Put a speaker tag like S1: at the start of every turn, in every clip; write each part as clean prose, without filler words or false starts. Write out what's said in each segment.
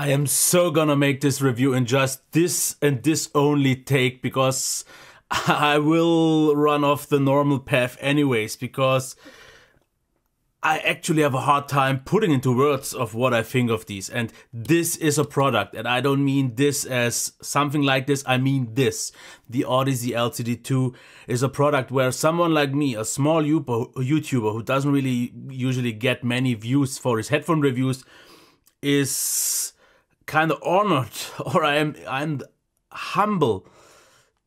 S1: I am so gonna make this review in just this and this only take, because I will run off the normal path anyways, because I actually have a hard time putting into words of what I think of these. And this is a product, and I don't mean this as something like this, I mean this. The Audeze LCD2 is a product where someone like me, a small YouTuber who doesn't really usually get many views for his headphone reviews, is kind of honored, or I'm humble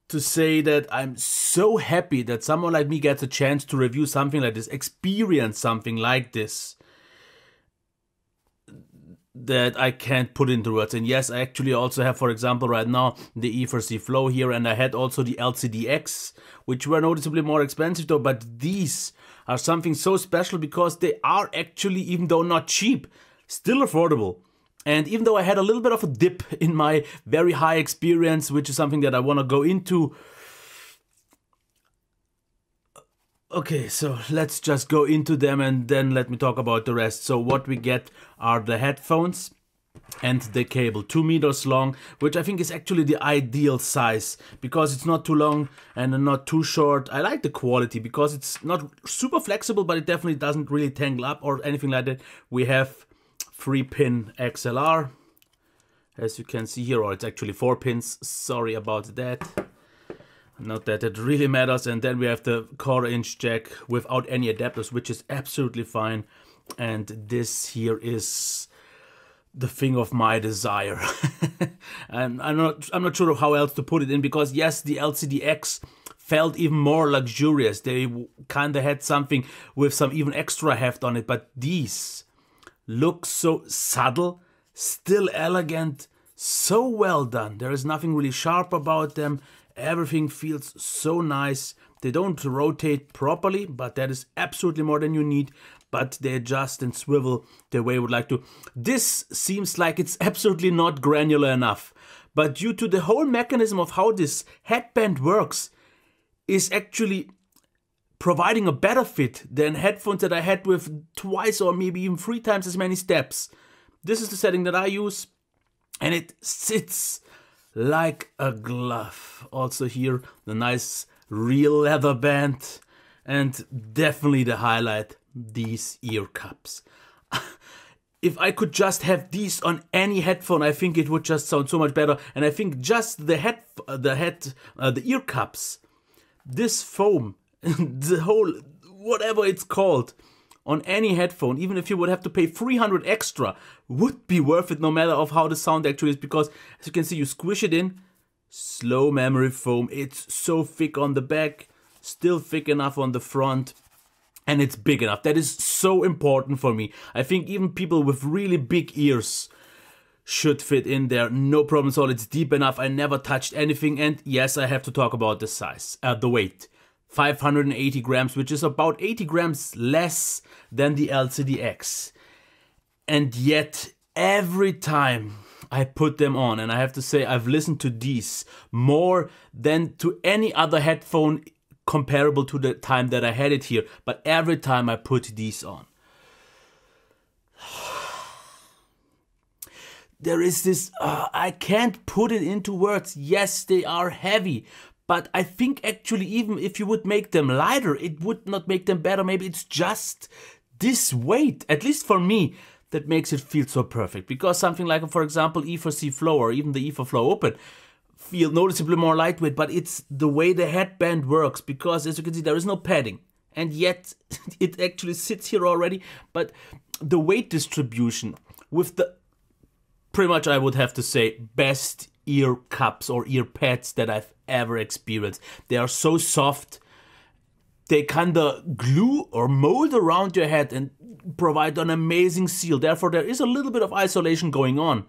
S1: to say that I'm so happy that someone like me gets a chance to review something like this, experience something like this, that I can't put into words. And yes, I actually also have, for example, right now the E4C Flow here, and I had also the LCDX, which were noticeably more expensive though, but these are something so special because they are actually, even though not cheap, still affordable. And even though I had a little bit of a dip in my very high experience, which is something that I want to go into. Okay, so let's just go into them and then let me talk about the rest. So what we get are the headphones and the cable, 2 meters long, which I think is actually the ideal size because it's not too long and not too short. I like the quality because it's not super flexible, but it definitely doesn't really tangle up or anything like that. We have 3-pin XLR, as you can see here, or it's actually 4 pins, sorry about that, not that it really matters. And then we have the 1/4-inch jack without any adapters, which is absolutely fine. And this here is the thing of my desire. And I'm not sure of how else to put it in, because yes, the LCDX felt even more luxurious. They kind of had something with some even extra heft on it, but these look so subtle, still elegant, so well done. There is nothing really sharp about them. Everything feels so nice. They don't rotate properly, but that is absolutely more than you need. But they adjust and swivel the way I would like to. This seems like it's absolutely not granular enough. But due to the whole mechanism of how this headband works, is actually providing a better fit than headphones that I had with 2 or maybe even 3 times as many steps. This is the setting that I use, and it sits like a glove. Also here, the nice real leather band, and definitely the highlight, these ear cups. If I could just have these on any headphone, I think it would just sound so much better. And I think just the ear cups, this foam, the whole, whatever it's called, on any headphone, even if you would have to pay 300 extra, would be worth it no matter of how the sound actually is, because as you can see, you squish it in, slow memory foam, it's so thick on the back, still thick enough on the front, and it's big enough. That is so important for me. I think even people with really big ears should fit in there, no problem at all. It's deep enough, I never touched anything, and yes, I have to talk about the size, the weight. 580 grams, which is about 80 grams less than the LCDX. And yet, every time I put them on, and I have to say I've listened to these more than to any other headphone comparable to the time that I had it here, but every time I put these on, there is this, I can't put it into words. Yes, they are heavy, but I think actually even if you would make them lighter, it would not make them better. Maybe it's just this weight, at least for me, that makes it feel so perfect. Because something like, for example, E4C Flow or even the E4 Flow Open feel noticeably more lightweight, but it's the way the headband works, because as you can see, there is no padding. And yet it actually sits here already, but the weight distribution with the, pretty much I would have to say, best ear cups or ear pads that I've ever experienced. They are so soft, they kind of glue or mold around your head and provide an amazing seal. Therefore, there is a little bit of isolation going on,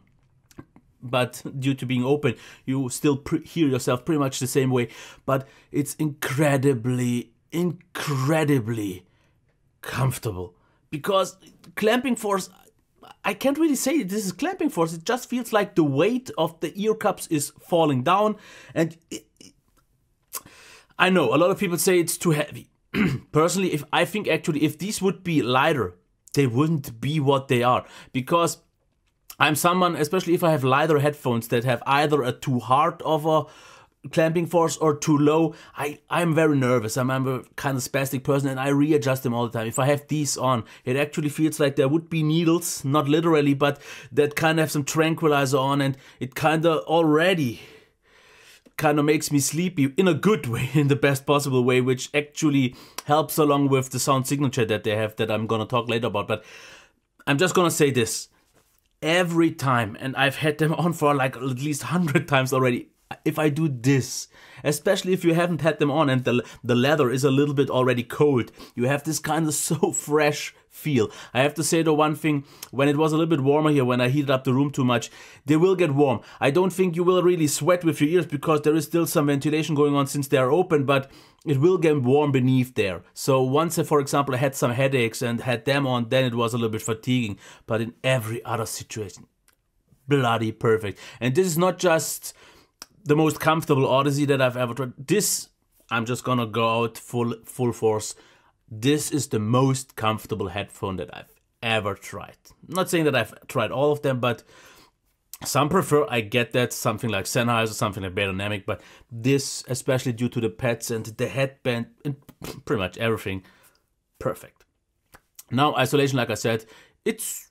S1: but due to being open, you still hear yourself pretty much the same way. But it's incredibly comfortable, because clamping force, I can't really say this is clamping force. It just feels like the weight of the ear cups is falling down. And I know a lot of people say it's too heavy. Personally, I think actually if these would be lighter, they wouldn't be what they are. Because I'm someone, especially if I have lighter headphones that have either a too hard of a clamping force or too low, I'm very nervous. I'm a kind of spastic person and I readjust them all the time. If I have these on, it actually feels like there would be needles, not literally, but that kind of have some tranquilizer on, and it kind of already kind of makes me sleepy in a good way, in the best possible way, which actually helps along with the sound signature that they have that I'm gonna talk later about. But I'm just gonna say this. Every time, and I've had them on for like at least 100 times already, if I do this, especially if you haven't had them on and the leather is a little bit already cold, you have this kind of so fresh feel. I have to say the one thing, when it was a little bit warmer here, when I heated up the room too much, they will get warm. I don't think you will really sweat with your ears because there is still some ventilation going on since they are open, but it will get warm beneath there. So once, for example, I had some headaches and had them on, then it was a little bit fatiguing. But in every other situation, bloody perfect. And this is not just the most comfortable Audeze that I've ever tried. This, I'm just gonna go out full force. This is the most comfortable headphone that I've ever tried. I'm not saying that I've tried all of them, but some prefer, I get that, something like Sennheiser, something like Dynamic, but this, especially due to the pads and the headband and pretty much everything, perfect. Now, isolation, like I said, it's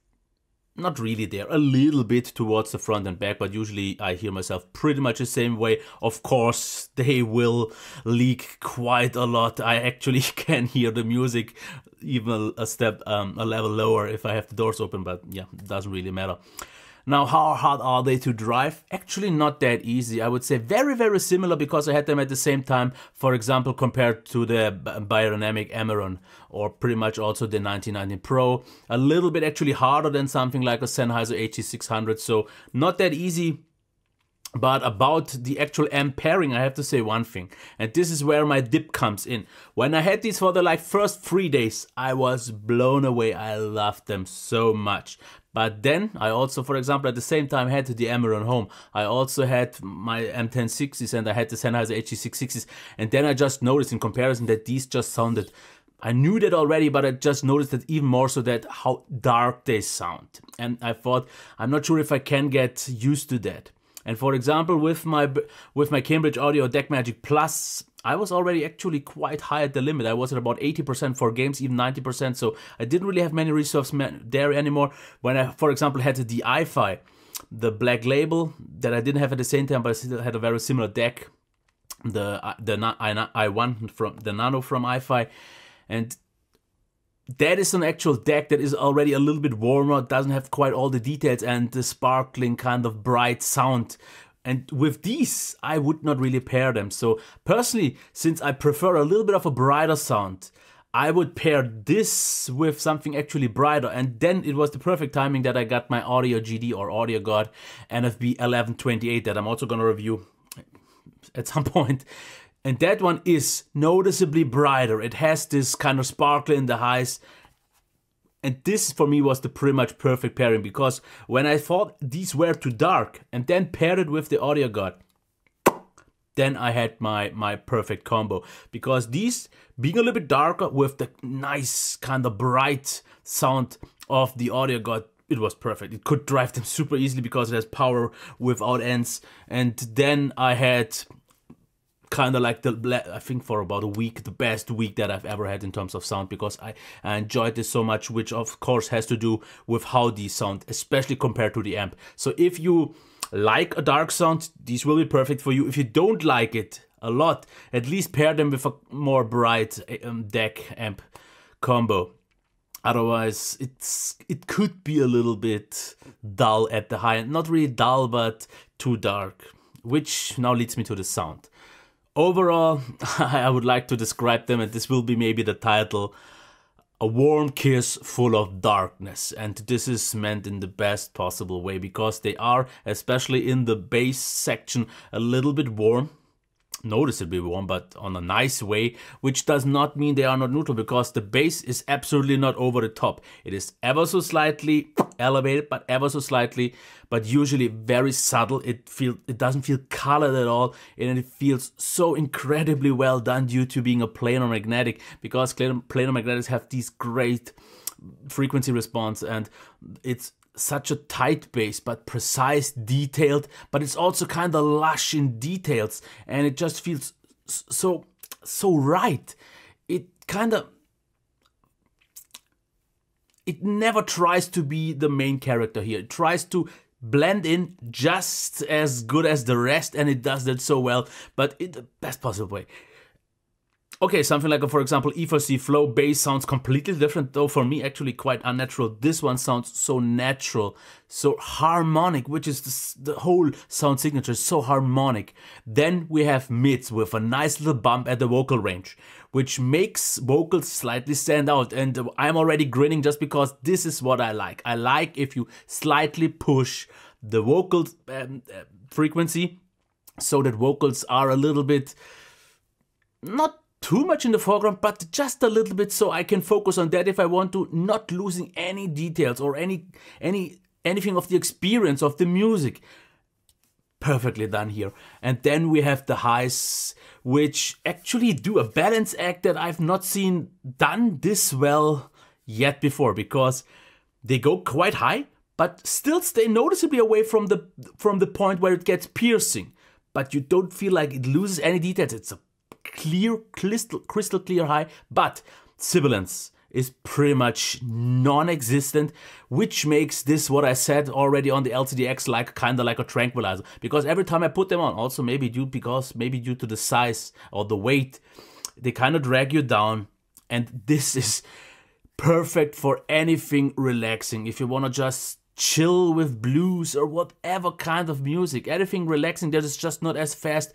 S1: not really there, a little bit towards the front and back, but usually I hear myself pretty much the same way. Of course, they will leak quite a lot. I actually can hear the music even a level lower if I have the doors open, but yeah, it doesn't really matter. Now, how hard are they to drive? Actually not that easy. I would say very, very similar because I had them at the same time, for example, compared to the Dynamic Amaron or pretty much also the 1919 Pro. A little bit actually harder than something like a Sennheiser HC600, so not that easy. But about the actual amp pairing, I have to say one thing, and this is where my dip comes in. When I had these for the first 3 days, I was blown away. I loved them so much. But then I also, for example, at the same time had the Amaron home. I also had my M1060s and I had the Sennheiser HC660s, and then I just noticed in comparison that these just sounded, I knew that already, but I just noticed that even more so, that how dark they sound. And I thought, I'm not sure if I can get used to that. And for example, with my Cambridge Audio DEC Magic Plus, I was already actually quite high at the limit. I was at about 80% for games, even 90%, so I didn't really have many reserves there anymore. When I, for example, had the iFi, the black label, that I didn't have at the same time, but I still had a very similar deck, the i1 from the Nano from iFi, and that is an actual deck that is already a little bit warmer, doesn't have quite all the details and the sparkling kind of bright sound. And with these, I would not really pair them. So personally, since I prefer a little bit of a brighter sound, I would pair this with something actually brighter. And then it was the perfect timing that I got my Audio GD or Audio God NFB 1128 that I'm also going to review at some point. And that one is noticeably brighter. It has this kind of sparkle in the highs. And this for me was the pretty much perfect pairing, because when I thought these were too dark and then paired it with the Audio God, then I had my perfect combo. Because these, being a little bit darker with the nice kind of bright sound of the Audio God, it was perfect. It could drive them super easily because it has power without ends. And then I had kind of like I think for about a week, the best week that I've ever had in terms of sound, because I enjoyed this so much, which of course has to do with how these sound, especially compared to the amp. So if you like a dark sound, these will be perfect for you. If you don't like it a lot, at least pair them with a more bright DEC amp combo. Otherwise, it could be a little bit dull at the high end. Not really dull, but too dark, which now leads me to the sound. Overall, I would like to describe them, and this will be maybe the title, a warm kiss full of darkness. And this is meant in the best possible way, because they are, especially in the bass section, a little bit warm. Noticeably warm, but on a nice way, which does not mean they are not neutral, because the bass is absolutely not over the top. It is ever so slightly elevated, but ever so slightly, but usually very subtle. It doesn't feel colored at all, and it feels so incredibly well done due to being a planar magnetic, because planar magnetics have these great frequency response, and it's such a tight bass, but precise, detailed, but it's also kind of lush in details, and it just feels so right. It never tries to be the main character here. It tries to blend in just as good as the rest, and it does that so well, but in the best possible way. Okay, something like, for example, E4C flow bass sounds completely different, though for me actually quite unnatural. This one sounds so natural, so harmonic, which is the whole sound signature, so harmonic. Then we have mids with a nice little bump at the vocal range, which makes vocals slightly stand out. And I'm already grinning just because this is what I like. I like if you slightly push the vocal frequency so that vocals are a little bit, not too much in the foreground, but just a little bit, so I can focus on that if I want to, not losing any details or anything of the experience of the music. Perfectly done here. And then we have the highs, which actually do a balance act that I've not seen done this well yet before, because they go quite high, but still stay noticeably away from the point where it gets piercing. But you don't feel like it loses any details. It's a clear, crystal clear high, but sibilance is pretty much non-existent, which makes this, what I said already on the LCDX, like kind of like a tranquilizer, because every time I put them on, also maybe due to the size or the weight, they kind of drag you down. And this is perfect for anything relaxing. If you want to just chill with blues or whatever kind of music, anything relaxing that is just not as fast,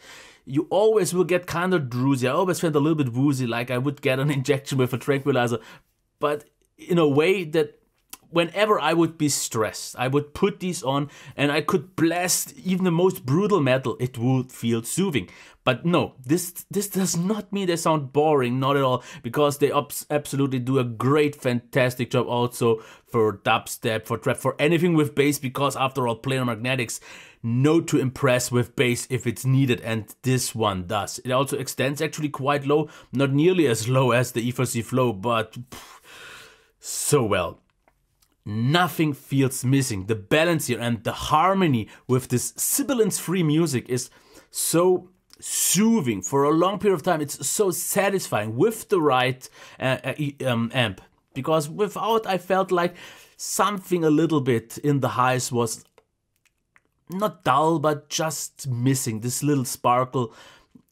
S1: you always will get kind of drowsy. I always felt a little bit woozy, like I would get an injection with a tranquilizer, but in a way that whenever I would be stressed, I would put these on and I could blast even the most brutal metal. It would feel soothing. But no, this does not mean they sound boring, not at all, because they absolutely do a great, fantastic job also for dubstep, for trap, for anything with bass, because after all, planar magnetics know to impress with bass if it's needed, and this one does. It also extends actually quite low, not nearly as low as the E4C flow, but so well. Nothing feels missing. The balance here and the harmony with this sibilance-free music is so soothing for a long period of time. It's so satisfying with the right amp, because without, I felt like something a little bit in the highs was not dull, but just missing this little sparkle,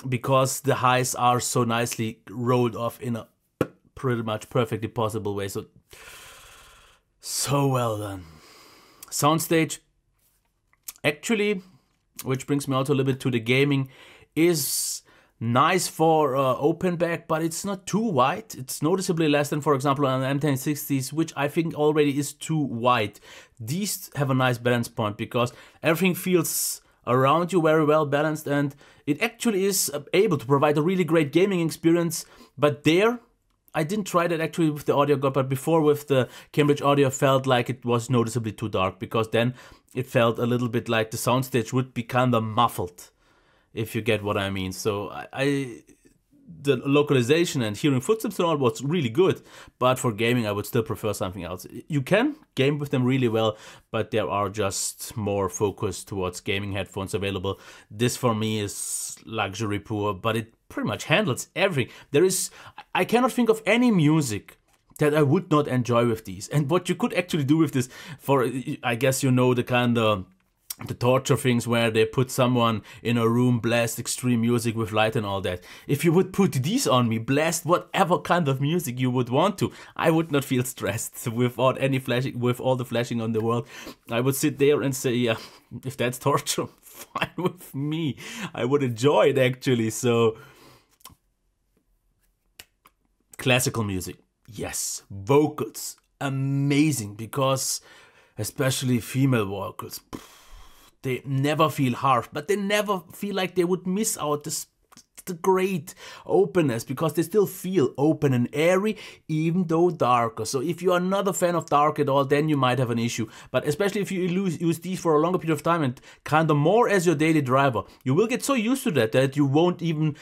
S1: because the highs are so nicely rolled off in a pretty much perfectly possible way. So well done. Soundstage, actually, which brings me also a little bit to the gaming, is nice for open back, but it's not too wide. It's noticeably less than, for example, on an M1060s, which I think already is too wide. These have a nice balance point because everything feels around you very well balanced, and it actually is able to provide a really great gaming experience. But there, I didn't try that actually with the audio guide, but before with the Cambridge audio felt like it was noticeably too dark, because then it felt a little bit like the soundstage would be kind of muffled, if you get what I mean. So the localization and hearing footsteps and all was really good, but for gaming I would still prefer something else. You can game with them really well, but there are just more focused towards gaming headphones available. This for me is luxury poor, but it pretty much handles everything. I cannot think of any music that I would not enjoy with these. And what you could actually do with this, for I guess you know the kind of the torture things where they put someone in a room, blast extreme music with light and all that. If you would put these on me, blast whatever kind of music you would want to, I would not feel stressed without any flashing, with all the flashing on the world. I would sit there and say, yeah, if that's torture, fine with me. I would enjoy it actually. So classical music, yes. Vocals, amazing, because especially female vocals, they never feel harsh, but they never feel like they would miss out the great openness, because they still feel open and airy, even though darker. So if you are not a fan of dark at all, then you might have an issue. But especially if you use these for a longer period of time and kind of more as your daily driver, you will get so used to that you won't even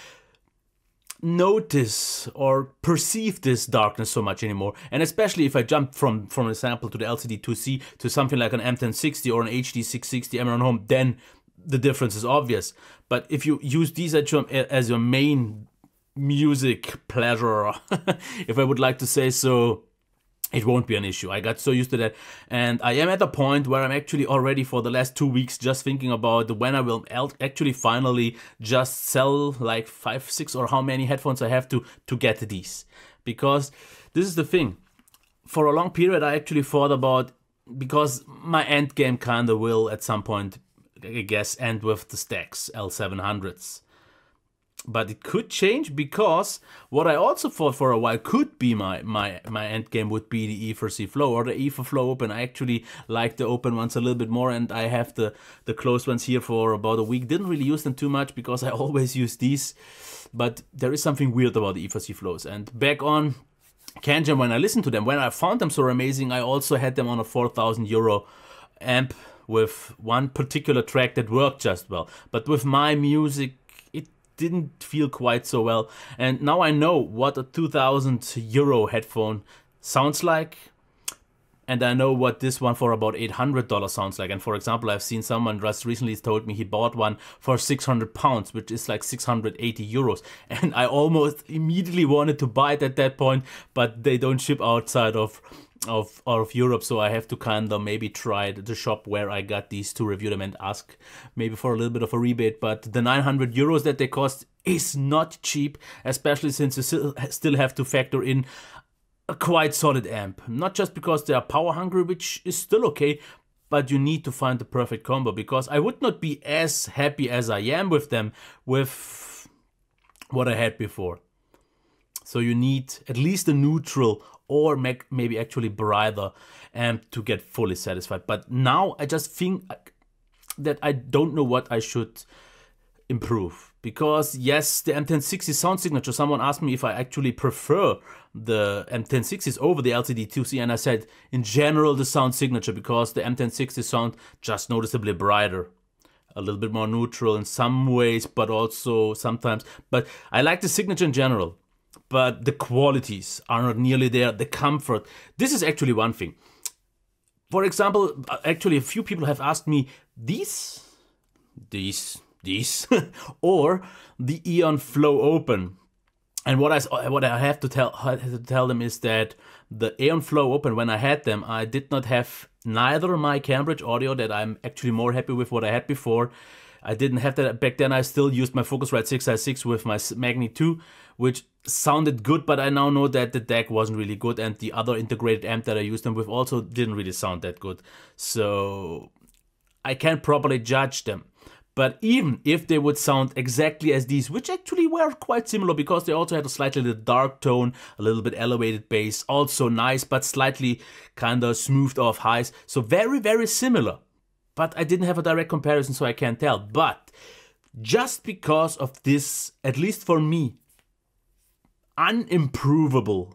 S1: notice or perceive this darkness so much anymore. And especially if I jump from example to the LCD2C to something like an M1060 or an HD660 Emerald Home, then the difference is obvious. But if you use these as your main music pleasure, if I would like to say so, it won't be an issue. I got so used to that, and I am at a point where I'm actually already for the last 2 weeks just thinking about when I will actually finally just sell like 5, 6 or how many headphones I have to get these. Because this is the thing. For a long period I actually thought about, because my end game kinda will at some point, I guess, end with the Stax L700s. But it could change, because what I also thought for a while could be my end game would be the E4C Flow or the E4 Flow Open. I actually like the open ones a little bit more, and I have the closed ones here for about a week. Didn't really use them too much because I always use these. But there is something weird about the E4C Flows. And back on CanJam, when I listened to them, when I found them so amazing, I also had them on a 4,000 euro amp with one particular track that worked just well. But with my music, didn't feel quite so well, and now I know what a 2,000 euro headphone sounds like, and I know what this one for about $800 sounds like. And for example, I've seen someone just recently told me he bought one for 600 pounds, which is like 680 euros, and I almost immediately wanted to buy it at that point, but they don't ship outside of Europe, so I have to kind of maybe try the shop where I got these to review them and ask maybe for a little bit of a rebate. But the 900 euros that they cost is not cheap, especially since you still have to factor in a quite solid amp. Not just because they are power hungry, which is still okay, but you need to find the perfect combo, because I would not be as happy as I am with them with what I had before. So you need at least a neutral or maybe actually brighter amp to get fully satisfied. But now I just think that I don't know what I should improve. Because yes, the M1060 sound signature, someone asked me if I actually prefer the M1060s over the LCD2C, and I said in general the sound signature, because the M1060 sound just noticeably brighter. A little bit more neutral in some ways, but also sometimes. But I like the signature in general. But the qualities are not nearly there. The comfort. This is actually one thing. For example, actually a few people have asked me these, or the Eon Flow Open. And what I have to tell them is that the Eon Flow Open, when I had them, I did not have neither my Cambridge audio, that I'm actually more happy with what I had before. I didn't have that back then. I still used my Focusrite 6i6 with my Magni 2, which sounded good, but I now know that the DAC wasn't really good, and the other integrated amp that I used them with also didn't really sound that good. So I can't properly judge them. But even if they would sound exactly as these, which actually were quite similar, because they also had a slightly dark tone, a little bit elevated bass, also nice, but slightly kind of smoothed off highs. So very, very similar. But I didn't have a direct comparison, so I can't tell. But just because of this, at least for me, unimprovable,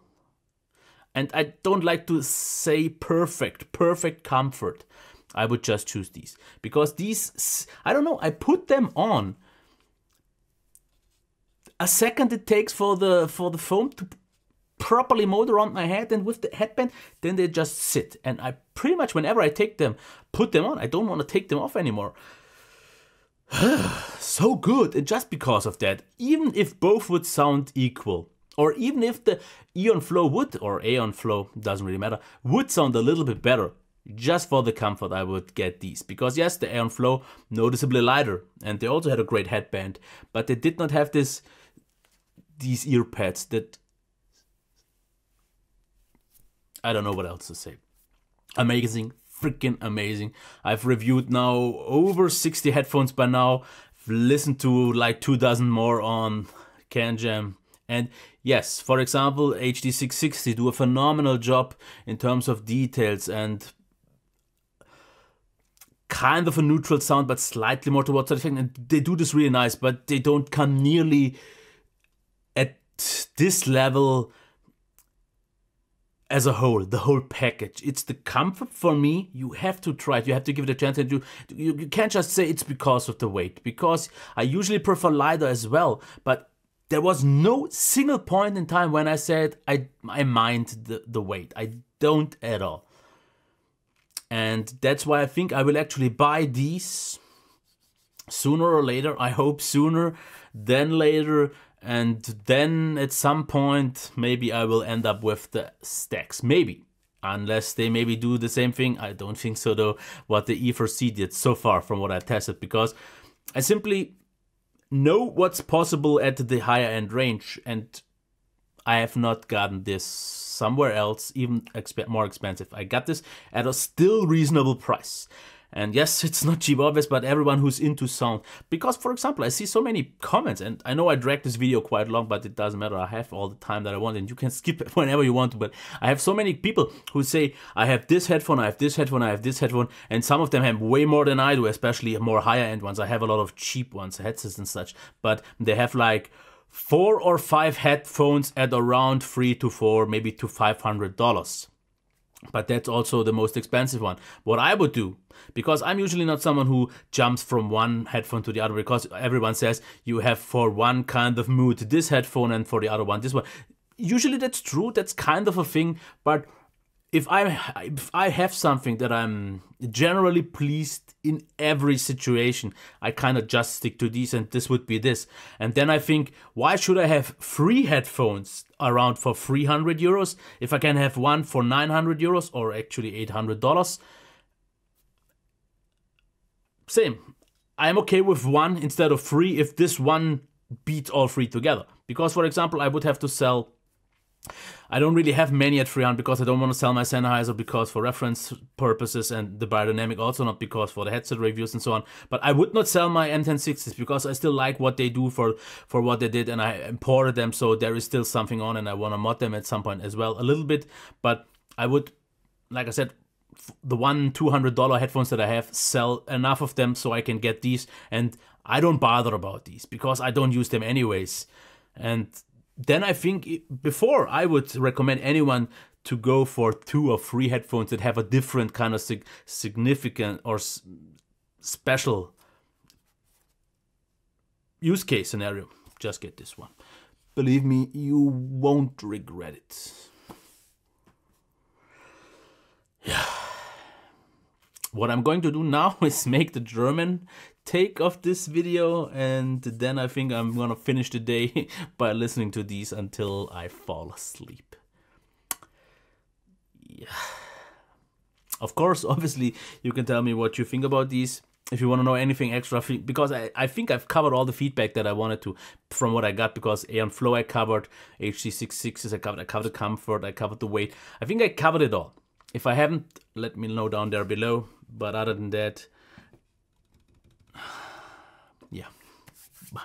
S1: and I don't like to say perfect comfort, I would just choose these. Because these, I don't know, I put them on. A second it takes for the foam to properly mold around my head, and with the headband, then they just sit. And I pretty much, whenever I put them on, I don't want to take them off anymore. So good. And just because of that, even if both would sound equal, or even if the Eon Flow would, or Aeon Flow, doesn't really matter, would sound a little bit better, just for the comfort, I would get these. Because yes, the Aeon Flow, noticeably lighter, and they also had a great headband, but they did not have these ear pads that, I don't know what else to say. Amazing, freaking amazing. I've reviewed now over 60 headphones by now. I've listened to like 24 more on CanJam. And yes, for example, HD660 do a phenomenal job in terms of details and kind of a neutral sound, but slightly more towards that thing. And they do this really nice, but they don't come nearly at this level as a whole, the whole package. It's the comfort for me. You have to try it. You have to give it a chance. And you can't just say it's because of the weight, because I usually prefer lighter as well. But there was no single point in time when I said I mind the weight. I don't at all. And that's why I think I will actually buy these sooner or later. I hope sooner than later. And then at some point, maybe I will end up with the stacks. Maybe. Unless they maybe do the same thing. I don't think so though, what the E4C did so far from what I tested. Because I simply know what's possible at the higher end range. And I have not gotten this somewhere else, even more expensive. I got this at a still reasonable price. And yes, it's not cheap, obvious, but everyone who's into sound. Because, for example, I see so many comments, and I know I dragged this video quite long, but it doesn't matter. I have all the time that I want, and you can skip it whenever you want to. But I have so many people who say, I have this headphone, I have this headphone, I have this headphone, and some of them have way more than I do, especially more higher-end ones. I have a lot of cheap ones, headsets and such, but they have like 4 or 5 headphones at around $300 to $400, maybe to $500. But that's also the most expensive one. What I would do, because I'm usually not someone who jumps from one headphone to the other, because everyone says you have for one kind of mood this headphone and for the other one this one. Usually that's true, that's kind of a thing, but if I have something that I'm generally pleased in every situation, I kind of just stick to these, and this would be this. And then I think, why should I have 3 headphones around for 300 euros if I can have one for 900 euros or actually $800? Same. I'm okay with one instead of 3 if this one beats all 3 together. Because, for example, I would have to sell... I don't really have many at 300 because I don't want to sell my Sennheiser, because for reference purposes, and the biodynamic also not, because for the headset reviews and so on. But I would not sell my M1060s because I still like what they do for what they did, and I imported them, so there is still something on, and I want to mod them at some point as well a little bit. But I would, like I said, the $200 headphones that I have, sell enough of them so I can get these, and I don't bother about these because I don't use them anyways. And then I think before I would recommend anyone to go for 2 or 3 headphones that have a different kind of significant or special use case scenario. Just get this one. Believe me, you won't regret it. Yeah. What I'm going to do now is make the German take of this video, and then I think I'm gonna finish the day by listening to these until I fall asleep. Yeah. Of course, obviously, you can tell me what you think about these. If you want to know anything extra, because I think I've covered all the feedback that I wanted to from what I got, because Aeon Flow I covered, HC66s I covered the comfort, I covered the weight. I think I covered it all. If I haven't, let me know down there below. But other than that, yeah, bye.